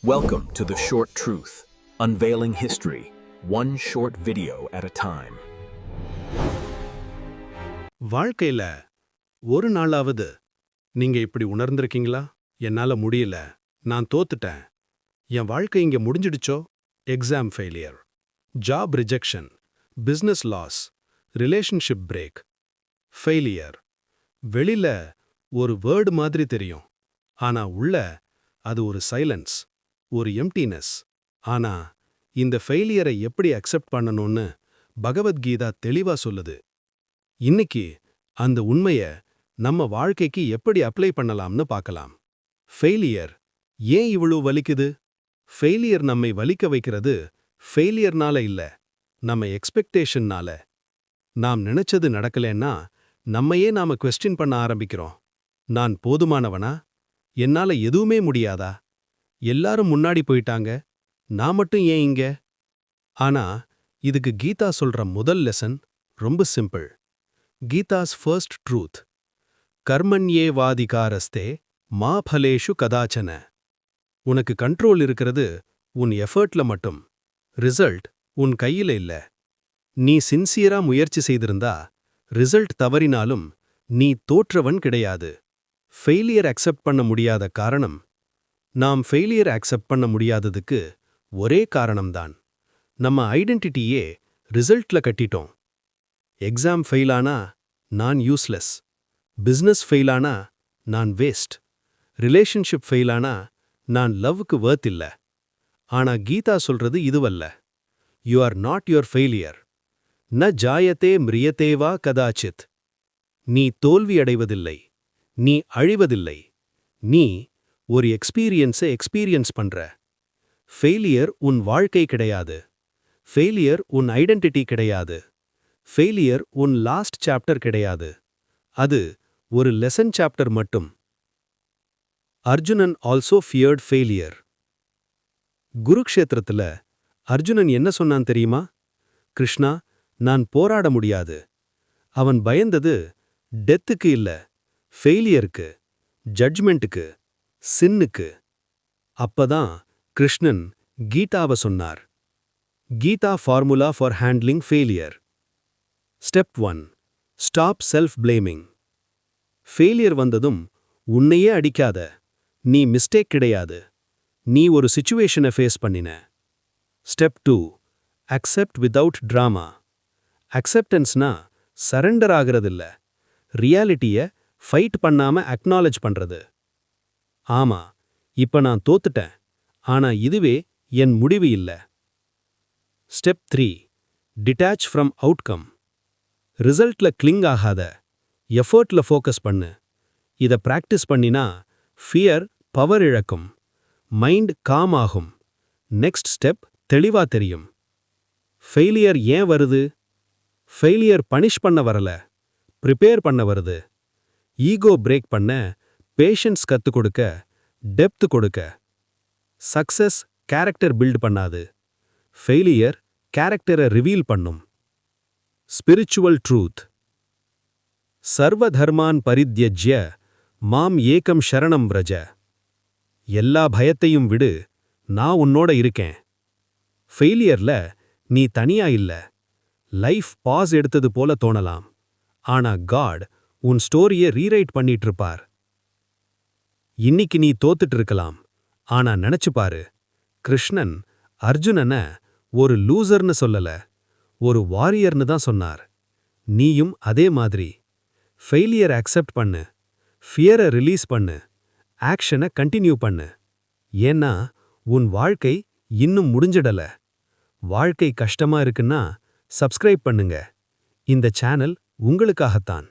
Welcome to The Short Truth, unveiling history, one short video at a time. வாழ்க்கையில ஒரு நாளாவது நீங்க இப்படி உணர்ந்திருக்கீங்களா? என்னால முடியல, நான் தோத்துட்டேன், என் வாழ்க்கை இங்க முடிஞ்சிடுச்சோ? Exam failure, job rejection, business loss, relationship break. Failure வெளியில ஒரு வேர்டு மாதிரி தெரியும், ஆனா உள்ள அது ஒரு சைலன்ஸ், ஒரு எம்டினஸ். ஆனா இந்த ஃபெயிலியரை எப்படி அக்செப்ட் பண்ணணும்னு பகவத்கீதா தெளிவா சொல்லுது. இன்னைக்கு அந்த உண்மைய நம்ம வாழ்க்கைக்கு எப்படி அப்ளை பண்ணலாம்னு பார்க்கலாம். ஃபெயிலியர் ஏன் இவ்வளவு வலிக்குது? ஃபெயிலியர் நம்மை வலிக்க வைக்கிறது ஃபெயிலியர்னால இல்ல, நம்ம எக்ஸ்பெக்டேஷன்னால. நாம் நினைச்சது நடக்கலன்னா நம்மையே நாம குவெஸ்டின் பண்ண ஆரம்பிக்கிறோம். நான் போதுமானவனா? என்னால எதுவுமே முடியாதா? எல்லாரும் முன்னாடி போயிட்டாங்க, நான் மட்டும் ஏன் இங்க? ஆனா இதுக்கு கீதா சொல்ற முதல் லெசன் ரொம்ப சிம்பிள். கீதாஸ் ஃபர்ஸ்ட் ட்ரூத்: கர்மண்யேவாதிகாரஸ்தே மா பலேஷு கதாச்சன. உனக்கு கண்ட்ரோல் இருக்கிறது உன் எஃபர்ட்ல மட்டும், ரிசல்ட் உன் கையில இல்ல. நீ சின்சியரா முயற்சி செய்திருந்தா, ரிசல்ட் தவறினாலும் நீ தோற்றவன் கிடையாது. ஃபெயிலியர் அக்செப்ட் பண்ண முடியாத காரணம், நாம் ஃபெயிலியர் அக்செப்ட் பண்ண முடியாததுக்கு ஒரே காரணம்தான், நம்ம ஐடென்டிட்டியே ரிசல்ட்ல கட்டிட்டோம். எக்ஸாம் ஃபெயிலானா நான் யூஸ்லெஸ், பிசினஸ் ஃபெயிலானா நான் வேஸ்ட், ரிலேஷன்ஷிப் ஃபெயிலானா நான் லவ்க்கு வர்த் இல்ல. ஆனா கீதா சொல்றது இதுவல்ல. You are not your failure. ந ஜாயத்தே மிரியத்தேவா கதாச்சித். நீ தோல்வியடைவதில்லை, நீ அழிவதில்லை, நீ ஒரு எக்ஸ்பீரியன்ஸை எக்ஸ்பீரியன்ஸ் பண்ற. ஃபெயிலியர் உன் வாழ்க்கை கிடையாது, ஃபெயிலியர் உன் ஐடென்டிட்டி கிடையாது, ஃபெயிலியர் உன் லாஸ்ட் சாப்டர் கிடையாது. அது ஒரு லெசன் சாப்டர் மட்டும். Arjunan also feared failure. குருக்ஷேத்திரத்துல அர்ஜுனன் என்ன சொன்னான் தெரியுமா? கிருஷ்ணா, நான் போராட முடியாது. அவன் பயந்தது டெத்துக்கு இல்ல, ஃபெயிலியருக்கு, ஜட்ஜ்மெண்ட்டுக்கு, சின்னுக்கு. அப்பதான் கிருஷ்ணன் கீதாவை சொன்னார். Gita formula for handling failure. Step 1: stop self blaming. Failure வந்ததும் உன்னையே அடிக்காத. நீ மிஸ்டேக் கிடையாது, நீ ஒரு சிச்சுவேஷனை ஃபேஸ் பண்ணின. Step 2: accept without drama. அக்செப்டன்ஸ்னா சரண்டர் ஆகிறதில்ல, ரியாலிட்டியை ஃபைட் பண்ணாம அக்னாலேஜ் பண்றது. ஆமா, இப்ப நான் தோத்துட்டேன், ஆனா இதுவே என் முடிவு இல்ல. Step 3: detach from outcome. ரிசல்ட்ல கிளிங் ஆகாத, எஃபர்ட்ல ஃபோக்கஸ் பண்ணு. இத பிராக்டிஸ் பண்ணினா ஃபியர் பவர் இழக்கும், மைண்ட் காம் ஆகும், நெக்ஸ்ட் ஸ்டெப் தெளிவா தெரியும். ஃபெயிலியர் ஏன் வருது? ஃபெயிலியர் பனிஷ் பண்ண வரல, ப்ரிப்பேர் பண்ண வருது. ஈகோ பிரேக் பண்ண, பேஷன்ஸ் கத்து கொடுக்க, டெப்த் கொடுக்க. சக்சஸ் கேரக்டர் பில்ட் பண்ணாது, ஃபெயிலியர் கேரக்டரை ரிவீல் பண்ணும். ஸ்பிரிச்சுவல் ட்ரூத்: சர்வதர்மான் பரித்யஜ்ய மாம் ஏகம் சரணம் வ்ரஜ. எல்லா பயத்தையும் விடு, நான் உன்னோட இருக்கேன். ஃபெயிலியர்ல நீ தனியா இல்ல. லைஃப் பாஸ் எடுத்தது போல தோணலாம், ஆனா காட் உன் ஸ்டோரியை ரீரைட் பண்ணிட்டு இருப்பார். இன்னைக்கு நீ தோத்துட்டு இருக்கலாம், ஆனா நினைச்சு பாரு, கிருஷ்ணன் அர்ஜுனனை ஒரு லூசர்னு சொல்லல, ஒரு வாரியர்னு தான் சொன்னார். நீயும் அதே மாதிரி. ஃபெயிலியர் அக்செப்ட் பண்ணு, ஃபியரை ரிலீஸ் பண்ணு, ஆக்ஷனை கண்டினியூ பண்ணு. ஏன்னா உன் வாழ்க்கை இன்னும் முடிஞ்சிடல. வாழ்க்கை கஷ்டமா இருக்குன்னா சப்ஸ்கிரைப் பண்ணுங்க. இந்த சேனல் உங்களுக்காகத்தான்.